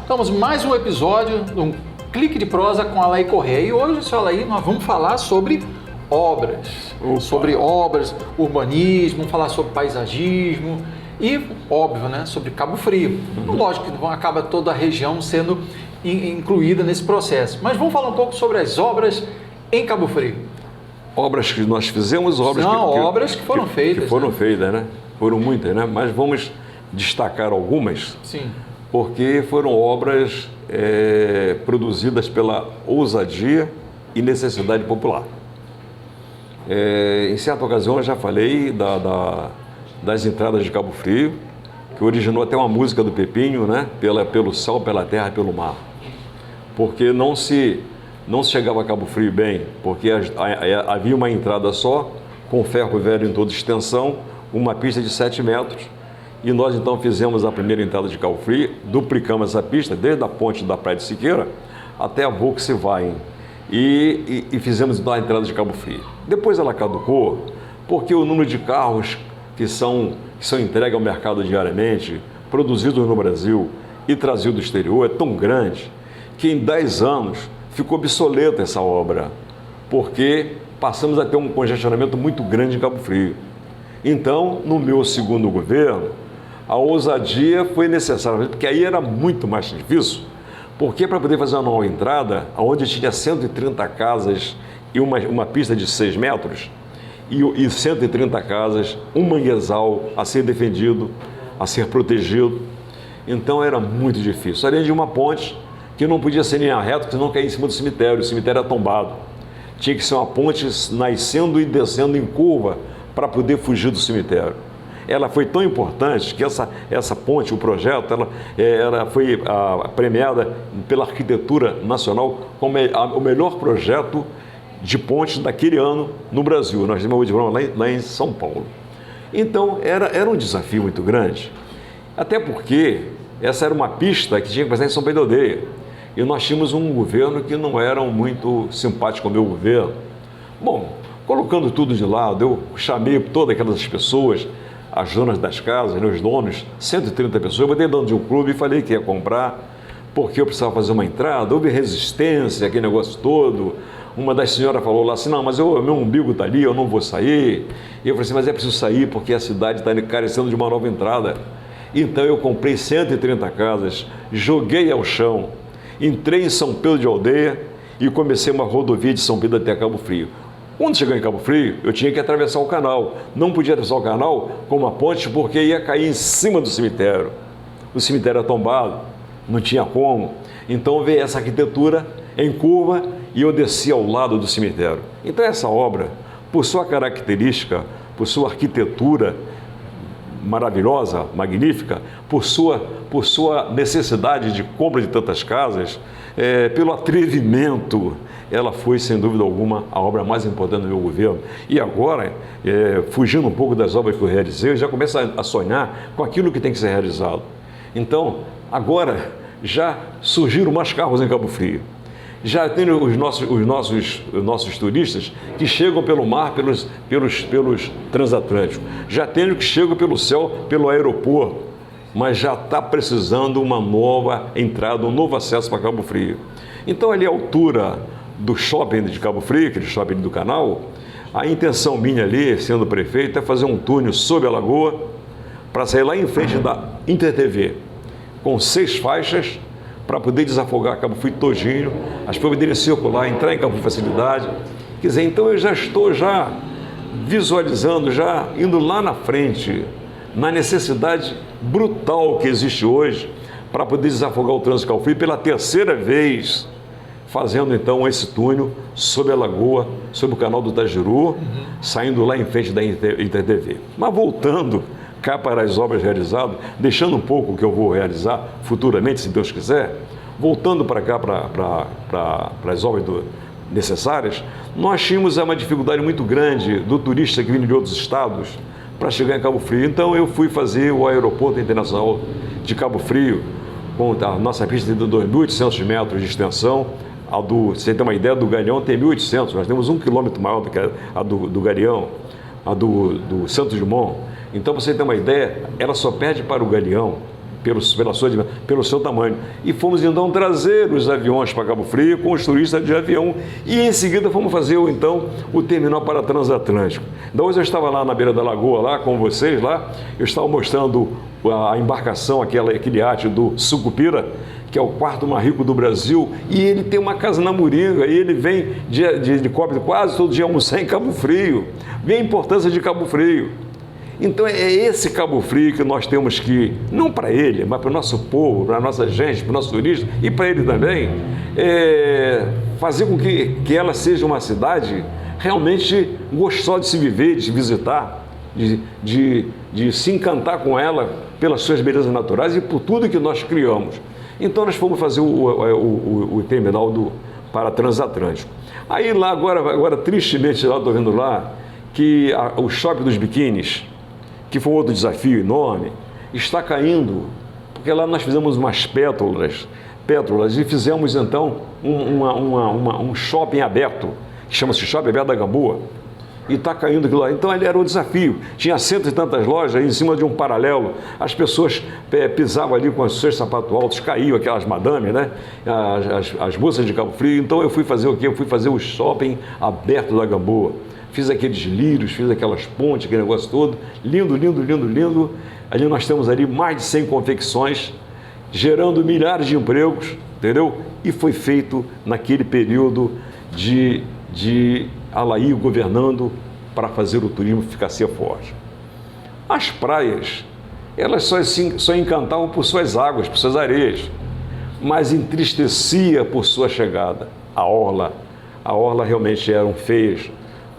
Estamos mais um episódio de um Clique de Prosa com Alaí Correia. E hoje, senhor Alaí, nós vamos falar sobre obras. Sobre obras, urbanismo, vamos falar sobre paisagismo e, óbvio, né, sobre Cabo Frio. Lógico que acaba toda a região sendo incluída nesse processo. Mas vamos falar um pouco sobre as obras em Cabo Frio. Obras que nós fizemos, obras que foram feitas. Que foram feitas, né? Foram muitas, né? Mas vamos destacar algumas. Sim. Porque foram obras produzidas pela ousadia e necessidade popular. Em certa ocasião eu já falei das entradas de Cabo Frio, que originou até uma música do Pepinho, né? Pelo céu, pela terra, pelo mar. Porque não se chegava a Cabo Frio bem, porque havia uma entrada só, com ferro velho em toda extensão, uma pista de 7 metros, e nós então fizemos a primeira entrada de Cabo Frio, duplicamos essa pista, desde a ponte da Praia de Siqueira até a Volkswagen, e fizemos então a entrada de Cabo Frio. Depois ela caducou, porque o número de carros que são entregues ao mercado diariamente, produzidos no Brasil e trazidos do exterior, é tão grande, que em 10 anos ficou obsoleta essa obra, porque passamos a ter um congestionamento muito grande em Cabo Frio. Então, no meu segundo governo, a ousadia foi necessária, porque aí era muito mais difícil, porque para poder fazer uma nova entrada, onde tinha 130 casas e uma pista de 6 metros, e 130 casas, um manguezal a ser defendido, a ser protegido, então era muito difícil. Além de uma ponte que não podia ser linha reta, porque senão caía em cima do cemitério, o cemitério era tombado. Tinha que ser uma ponte nascendo e descendo em curva para poder fugir do cemitério. Ela foi tão importante que essa ponte, o projeto, ela foi premiada pela Arquitetura Nacional como o melhor projeto de ponte daquele ano no Brasil. Nós temos de lá em São Paulo. Então, era um desafio muito grande, até porque essa era uma pista que tinha que passar em São Pedro da Aldeia. E nós tínhamos um governo que não era muito simpático ao meu governo. Bom, colocando tudo de lado, eu chamei todas aquelas pessoas, as donas das casas, os donos, 130 pessoas, eu botei dono de um clube e falei que ia comprar, porque eu precisava fazer uma entrada, houve resistência, aquele negócio todo. Uma das senhoras falou lá assim, não, mas meu umbigo está ali, eu não vou sair. E eu falei assim, mas é preciso sair porque a cidade está carecendo de uma nova entrada. Então eu comprei 130 casas, joguei ao chão, entrei em São Pedro de Aldeia e comecei uma rodovia de São Pedro até Cabo Frio. Quando cheguei em Cabo Frio, eu tinha que atravessar o canal. Não podia atravessar o canal com uma ponte porque ia cair em cima do cemitério. O cemitério era tombado, não tinha como. Então veio essa arquitetura em curva e eu desci ao lado do cemitério. Então essa obra, por sua característica, por sua arquitetura maravilhosa, magnífica, por sua necessidade de compra de tantas casas, pelo atrevimento, ela foi, sem dúvida alguma, a obra mais importante do meu governo. E agora, fugindo um pouco das obras que eu realizei, eu já começo a sonhar com aquilo que tem que ser realizado. Então, agora, já surgiram mais carros em Cabo Frio. Já tem os nossos turistas que chegam pelo mar, pelos transatlânticos. Já tem os que chegam pelo céu, pelo aeroporto. Mas já está precisando uma nova entrada, um novo acesso para Cabo Frio. Então, ali à altura do shopping de Cabo Frio, aquele shopping do canal, a intenção minha ali, sendo prefeito, é fazer um túnel sob a lagoa para sair lá em frente da InterTV, com 6 faixas, para poder desafogar Cabo Frio todinho, as pessoas poderem circular, entrar em Cabo Frio facilidade. Quer dizer, então eu já estou visualizando, já indo lá na frente, na necessidade brutal que existe hoje para poder desafogar o trânsito de Cabo Frio pela 3ª vez, fazendo então esse túnel sob a lagoa, sob o canal do Tajiru, saindo lá em frente da InterTV. Mas voltando cá para as obras realizadas, deixando um pouco o que eu vou realizar futuramente, se Deus quiser, voltando para cá, para as obras necessárias, nós tínhamos uma dificuldade muito grande do turista que vinha de outros estados para chegar em Cabo Frio. Então eu fui fazer o aeroporto internacional de Cabo Frio, com a nossa pista de 2.800 metros de extensão. Você tem uma ideia, do Galeão tem 1.800, nós temos 1 quilômetro maior do que a do Galeão, a do Santos Dumont. Então, para você ter uma ideia, ela só perde para o Galeão pelo seu tamanho. E fomos então trazer os aviões para Cabo Frio com os turistas de avião e em seguida fomos fazer então o terminal para transatlântico. Então hoje eu estava lá na beira da lagoa, lá com vocês, lá, eu estava mostrando a embarcação, aquele iate do Sucupira, que é o quarto mais rico do Brasil, e ele tem uma casa na Moringa, e ele vem de Cobre quase todo dia almoçar em Cabo Frio. Vê a importância de Cabo Frio. Então é esse Cabo Frio que nós temos que, não para ele, mas para o nosso povo, para a nossa gente, para o nosso turista e para ele também, fazer com que ela seja uma cidade realmente gostosa de se viver, de se visitar, de se encantar com ela pelas suas belezas naturais e por tudo que nós criamos. Então nós fomos fazer o terminal para transatlântico. Aí lá agora tristemente lá estou vendo lá que o shopping dos biquínis, que foi outro desafio enorme, está caindo, porque lá nós fizemos umas pétalas e fizemos então um shopping aberto, que chama-se Shopping Aberto da Gamboa, e está caindo aquilo lá. Então ele era um desafio, tinha cento e tantas lojas em cima de um paralelo, as pessoas pisavam ali com os seus sapatos altos, caíam aquelas madames, né? As moças de Cabo Frio. Então eu fui fazer o quê? Eu fui fazer o Shopping Aberto da Gamboa. Fiz aqueles lírios, fiz aquelas pontes, aquele negócio todo, lindo, lindo, lindo, lindo. Ali nós temos ali mais de 100 confecções, gerando milhares de empregos, entendeu? E foi feito naquele período de Alaí governando para fazer o turismo ficar forte. As praias, elas só encantavam por suas águas, por suas areias, mas entristecia por sua chegada. A orla realmente eram feias,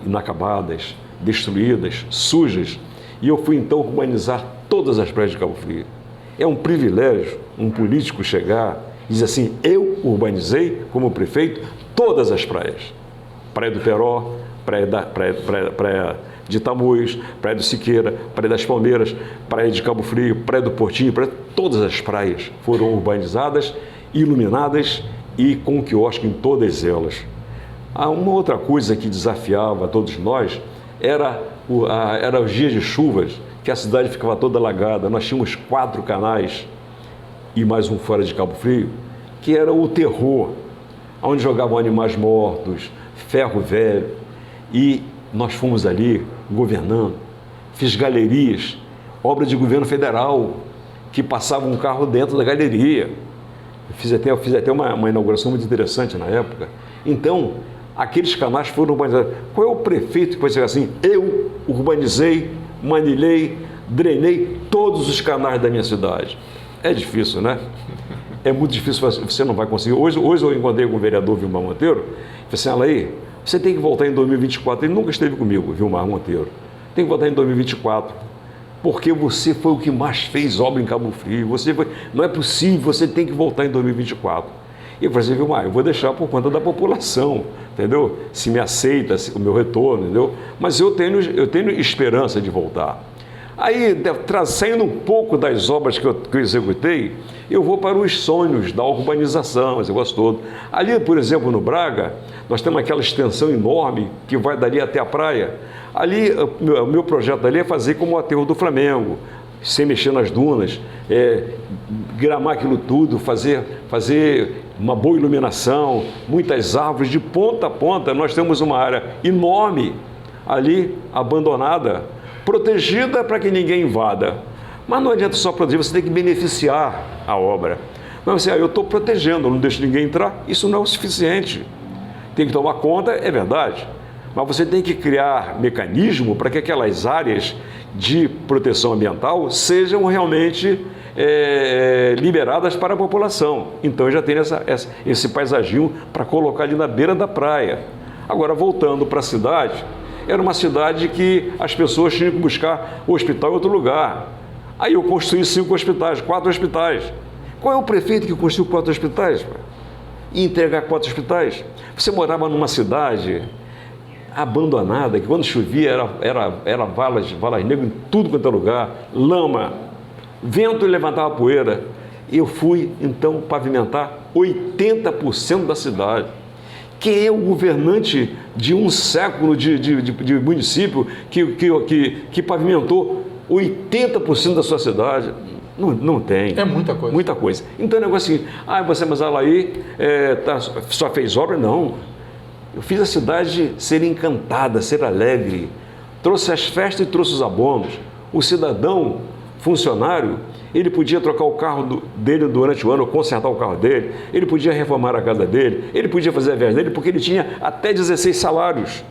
inacabadas, destruídas, sujas, e eu fui então urbanizar todas as praias de Cabo Frio. É um privilégio um político chegar e dizer assim: eu urbanizei como prefeito todas as praias. Praia do Peró, praia de Tamoios, Praia do Siqueira, Praia das Palmeiras, Praia de Cabo Frio, Praia do Portinho, todas as praias foram urbanizadas, iluminadas e com quiosque em todas elas. Uma outra coisa que desafiava todos nós era os dias de chuvas, que a cidade ficava toda alagada. Nós tínhamos 4 canais e mais um fora de Cabo Frio, que era o terror, onde jogavam animais mortos, ferro velho, e nós fomos ali governando. Fiz galerias, obra de governo federal, que passava um carro dentro da galeria. Eu fiz até uma inauguração muito interessante na época. Então, aqueles canais foram urbanizados. Qual é o prefeito que vai dizer assim: eu urbanizei, manilhei, drenei todos os canais da minha cidade? É difícil, né? É muito difícil, você não vai conseguir. Hoje eu encontrei com o vereador Vilmar Monteiro, falei assim: Alaí, você tem que voltar em 2024. Ele nunca esteve comigo, Vilmar Monteiro. Tem que voltar em 2024, porque você foi o que mais fez obra em Cabo Frio. Não é possível, você tem que voltar em 2024. E eu falei assim: Vilmar, eu vou deixar por conta da população, entendeu? Se me aceita o meu retorno, entendeu? Mas eu tenho esperança de voltar. Aí, saindo um pouco das obras que eu executei, eu vou para os sonhos da urbanização, esse negócio todo. Ali, por exemplo, no Braga, nós temos aquela extensão enorme que vai dali até a praia. Ali, o meu projeto ali é fazer como o aterro do Flamengo, sem mexer nas dunas, gramar aquilo tudo, fazer uma boa iluminação, muitas árvores de ponta a ponta. Nós temos uma área enorme ali, abandonada, protegida para que ninguém invada. Mas não adianta só proteger, você tem que beneficiar a obra. Não, assim, eu estou protegendo, não deixo ninguém entrar, isso não é o suficiente. Tem que tomar conta, é verdade, mas você tem que criar mecanismo para que aquelas áreas de proteção ambiental sejam realmente liberadas para a população. Então eu já tenho esse paisagismo para colocar ali na beira da praia. Agora, voltando para a cidade, era uma cidade que as pessoas tinham que buscar o hospital em outro lugar. Aí eu construí 5 hospitais, 4 hospitais. Qual é o prefeito que construiu 4 hospitais? E entregar 4 hospitais? Você morava numa cidade abandonada, que quando chovia era valas negras em tudo quanto é lugar, lama, vento levantava poeira. Eu fui, então, pavimentar 80% da cidade. Quem é o governante de um século de município que pavimentou 80% da sua cidade? Não tem. É muita coisa. Muita coisa. Então, o negócio assim, mas Alaí só fez obra? Não. Eu fiz a cidade ser encantada, ser alegre. Trouxe as festas e trouxe os abonos. O cidadão, funcionário, ele podia trocar o carro dele durante o ano, consertar o carro dele, ele podia reformar a casa dele, ele podia fazer a viagem dele, porque ele tinha até 16 salários.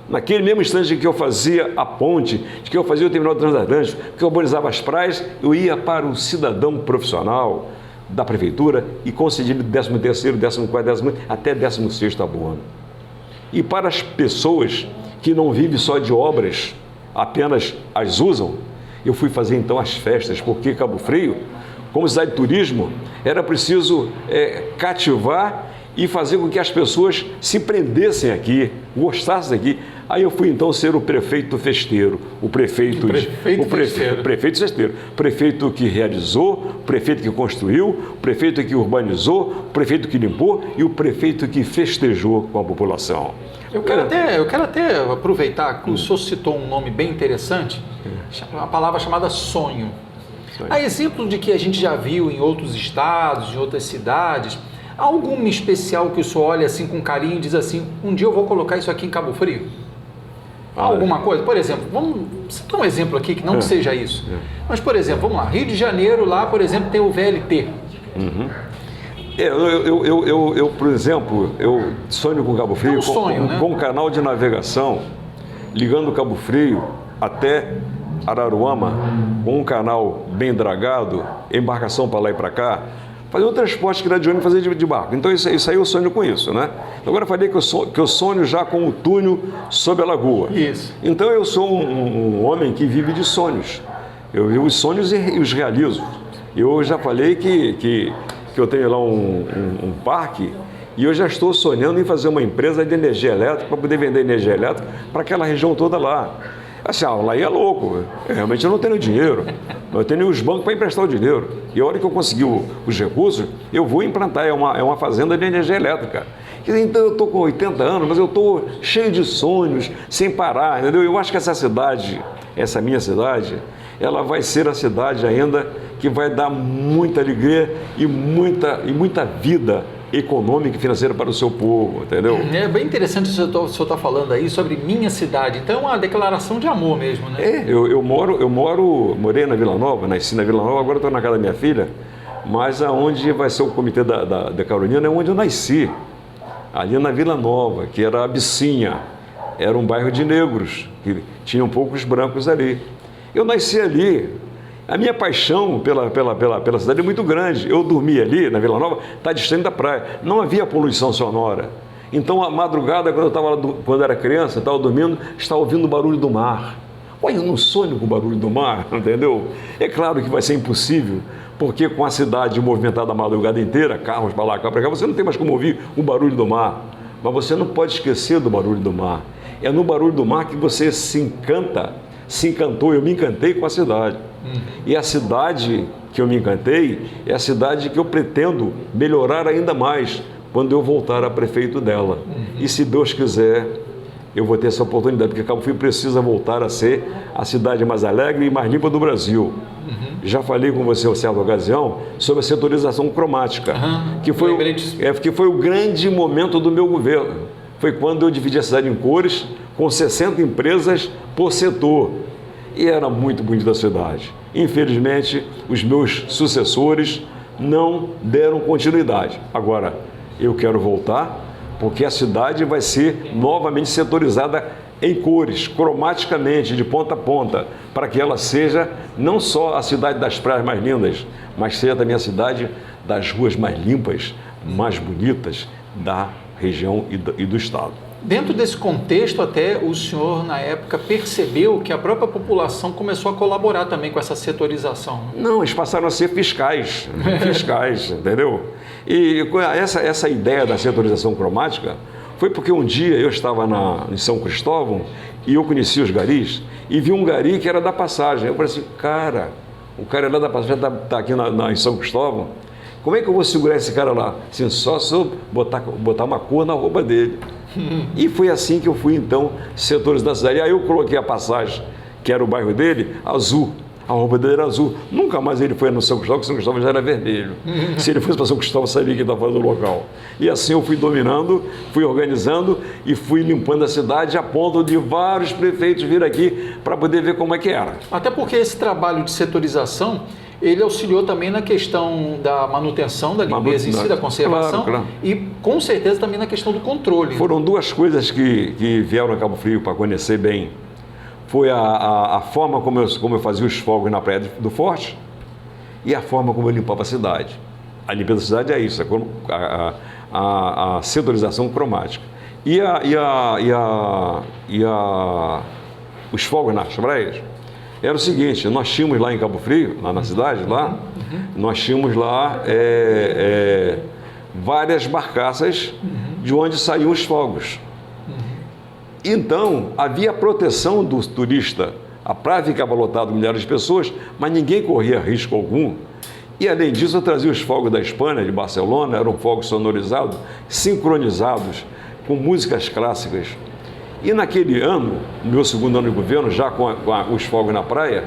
Naquele mesmo instante em que eu fazia a ponte, que eu fazia o terminal transatlântico, que eu urbanizava as praias, eu ia para o cidadão profissional da prefeitura e concedia 13º, 14º, até 16º abono. E para as pessoas que não vivem só de obras, apenas as usam, eu fui fazer então as festas, porque Cabo Frio, como cidade de turismo, era preciso cativar e fazer com que as pessoas se prendessem aqui, gostassem aqui. Aí eu fui então ser o prefeito festeiro, o prefeito festeiro, prefeito que realizou, o prefeito que construiu, o prefeito que urbanizou, o prefeito que limpou e o prefeito que festejou com a população. Eu quero até aproveitar que o senhor citou um nome bem interessante, uma palavra chamada sonho. A exemplo de que a gente já viu em outros estados, em outras cidades, há alguma especial que o senhor olha assim com carinho e diz assim, um dia eu vou colocar isso aqui em Cabo Frio? Alguma coisa? Por exemplo, vamos citar um exemplo aqui que não que seja isso. Mas, por exemplo, vamos lá, Rio de Janeiro, lá, por exemplo, tem o VLT. Uhum. Eu, por exemplo, eu sonho com Cabo Frio, com um canal de navegação ligando Cabo Frio até Araruama, com um canal bem dragado, embarcação para lá e para cá, fazer um transporte que era de ônibus fazer de barco. Então isso aí eu sonho com isso, né? Agora eu falei que eu sonho já com o túnel sob a lagoa. Isso. Então eu sou um homem que vive de sonhos. Eu vivo os sonhos e os realizo. Eu já falei que eu tenho lá um parque e eu já estou sonhando em fazer uma empresa de energia elétrica para poder vender energia elétrica para aquela região toda lá. Assim, lá é louco, realmente eu não tenho dinheiro, eu tenho os bancos para emprestar o dinheiro. E a hora que eu conseguir os recursos, eu vou implantar, é uma fazenda de energia elétrica. Então eu estou com 80 anos, mas eu estou cheio de sonhos, sem parar, entendeu? Eu acho que essa minha cidade, ela vai ser a cidade ainda que vai dar muita alegria e muita vida econômica e financeira para o seu povo, entendeu? É bem interessante o senhor está falando aí sobre minha cidade. Então é uma declaração de amor mesmo, né? Eu morei na Vila Nova, nasci na Vila Nova, agora estou na casa da minha filha, mas aonde vai ser o comitê da Carolina é onde eu nasci, ali na Vila Nova, que era a Abissinha, era um bairro de negros, que tinham poucos brancos ali. Eu nasci ali. A minha paixão pela cidade é muito grande. Eu dormia ali, na Vila Nova, está distante da praia. Não havia poluição sonora. Então, à madrugada, quando era criança, estava dormindo, estava ouvindo o barulho do mar. Ué, eu não sonho com o barulho do mar, entendeu? É claro que vai ser impossível, porque com a cidade movimentada a madrugada inteira, carros para lá, cá para cá, você não tem mais como ouvir o barulho do mar. Mas você não pode esquecer do barulho do mar. É no barulho do mar que você se encantou, eu me encantei com a cidade. E a cidade que eu me encantei é a cidade que eu pretendo melhorar ainda mais quando eu voltar a prefeito dela. E se Deus quiser, eu vou ter essa oportunidade, porque Cabo Frio precisa voltar a ser a cidade mais alegre e mais limpa do Brasil. Já falei com você, em certa ocasião, sobre a setorização cromática, que foi o grande momento do meu governo. Foi quando eu dividi a cidade em cores, com 60 empresas por setor. E era muito bonita a cidade. Infelizmente, os meus sucessores não deram continuidade. Agora, eu quero voltar, porque a cidade vai ser novamente setorizada em cores, cromaticamente, de ponta a ponta, para que ela seja não só a cidade das praias mais lindas, mas seja também a cidade das ruas mais limpas, mais bonitas da região e do estado. Dentro desse contexto, até o senhor, na época, percebeu que a própria população começou a colaborar também com essa setorização. Não, eles passaram a ser fiscais, entendeu? E essa ideia da setorização cromática foi porque um dia eu estava em São Cristóvão e eu conheci os garis e vi um gari que era da passagem. Eu falei assim, o cara é lá da passagem, está aqui em São Cristóvão. Como é que eu vou segurar esse cara lá? Assim, só se eu botar uma cor na roupa dele. E foi assim que eu fui, então, setores da cidade. Aí eu coloquei a passagem, que era o bairro dele, azul. a roupa dele era azul. Nunca mais ele foi no São Cristóvão, porque São Cristóvão já era vermelho. Se ele fosse para São Cristóvão, sabia que estava fazendo o local. E assim eu fui dominando, fui organizando e fui limpando a cidade a ponto de vários prefeitos vir aqui para poder ver como é que era. Até porque esse trabalho de setorização, ele auxiliou também na questão da manutenção, da limpeza em si, da conservação, claro. E com certeza também na questão do controle. Foram duas coisas que vieram a Cabo Frio para conhecer bem. Foi a forma como eu fazia os fogos na praia do Forte e a forma como eu limpava a cidade. A limpeza da cidade é isso, a setorização cromática. Os fogos nas praias era o seguinte, nós tínhamos lá em Cabo Frio, lá na cidade, nós tínhamos lá várias barcaças de onde saíam os fogos. Então, havia proteção do turista. A praia ficava lotada de milhares de pessoas, mas ninguém corria risco algum. E, além disso, eu trazia os fogos da Espanha, de Barcelona, eram fogos sonorizados, sincronizados, com músicas clássicas. E naquele ano, no meu segundo ano de governo, já com os fogos na praia,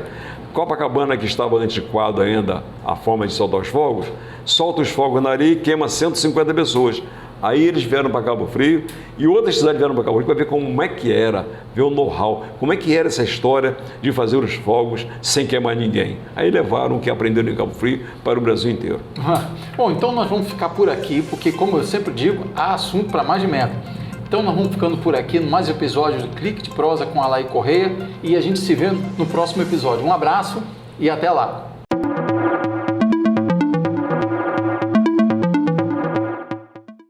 Copacabana, que estava antiquado ainda a forma de soltar os fogos, solta os fogos na areia e queima 150 pessoas. Aí eles vieram para Cabo Frio e outras cidades vieram para Cabo Frio para ver como é que era, ver o know-how, como é que era essa história de fazer os fogos sem queimar ninguém. Aí levaram o que aprenderam em Cabo Frio para o Brasil inteiro. Bom, então nós vamos ficar por aqui, porque como eu sempre digo, há assunto para mais de metro. Então nós vamos ficando por aqui no mais episódios do Clique de Prosa com Alair Correia e a gente se vê no próximo episódio. Um abraço e até lá!